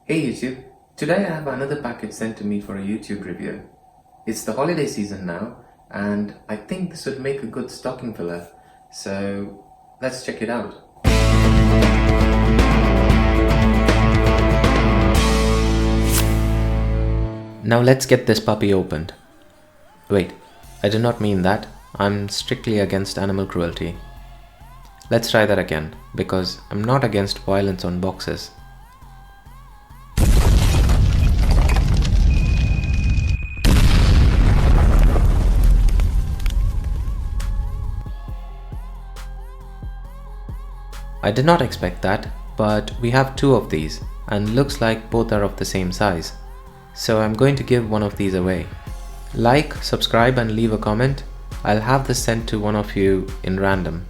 Hey YouTube, today I have another package sent to me for a YouTube review. It's the holiday season now and I think this would make a good stocking filler, so let's check it out. Now let's get this puppy opened. Wait, I did not mean that. I'm strictly against animal cruelty. Let's try that again, because I'm not against violence on boxes. I did not expect that, but we have two of these and looks like both are of the same size. So I'm going to give one of these away. Like, subscribe and leave a comment. I'll have this sent to one of you in random.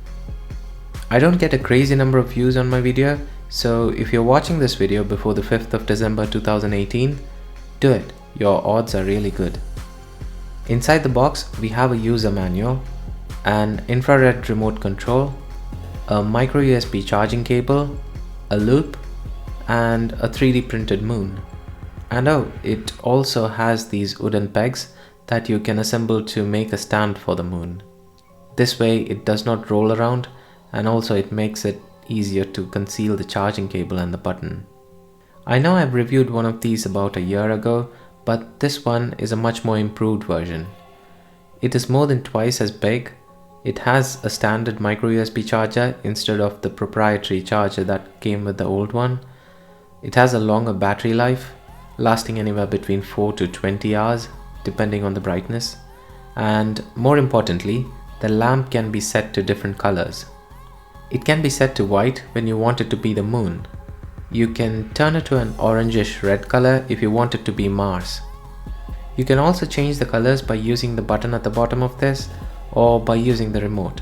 I don't get a crazy number of views on my video, so if you're watching this video before the 5th of December 2018, do it. Your odds are really good. Inside the box, we have a user manual, an infrared remote control, a micro USB charging cable, a loop, and a 3D printed moon. And oh, it also has these wooden pegs that you can assemble to make a stand for the moon. This way it does not roll around, and also it makes it easier to conceal the charging cable and the button. I know I've reviewed one of these about a year ago, but this one is a much more improved version. It is more than twice as big. It has a standard micro USB charger instead of the proprietary charger that came with the old one. It has a longer battery life, lasting anywhere between 4 to 20 hours depending on the brightness. And more importantly, the lamp can be set to different colors. It can be set to white when you want it to be the moon. You can turn it to an orangish red color if you want it to be Mars. You can also change the colors by using the button at the bottom of this or by using the remote.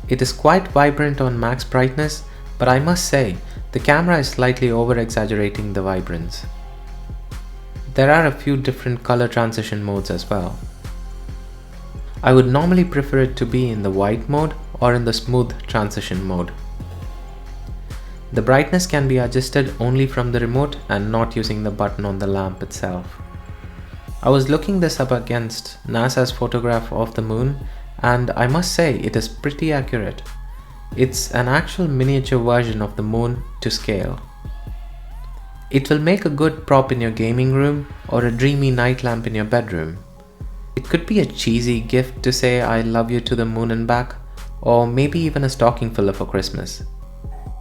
It is quite vibrant on max brightness, but I must say, the camera is slightly over-exaggerating the vibrance. There are a few different color transition modes as well. I would normally prefer it to be in the white mode or in the smooth transition mode. The brightness can be adjusted only from the remote and not using the button on the lamp itself. I was looking this up against NASA's photograph of the moon, and I must say it is pretty accurate. It's an actual miniature version of the moon to scale. It will make a good prop in your gaming room or a dreamy night lamp in your bedroom. It could be a cheesy gift to say I love you to the moon and back, or maybe even a stocking filler for Christmas.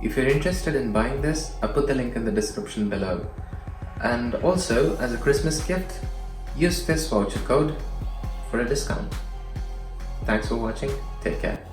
If you're interested in buying this, I'll put the link in the description below. And also, as a Christmas gift, use this voucher code for a discount. Thanks for watching, take care.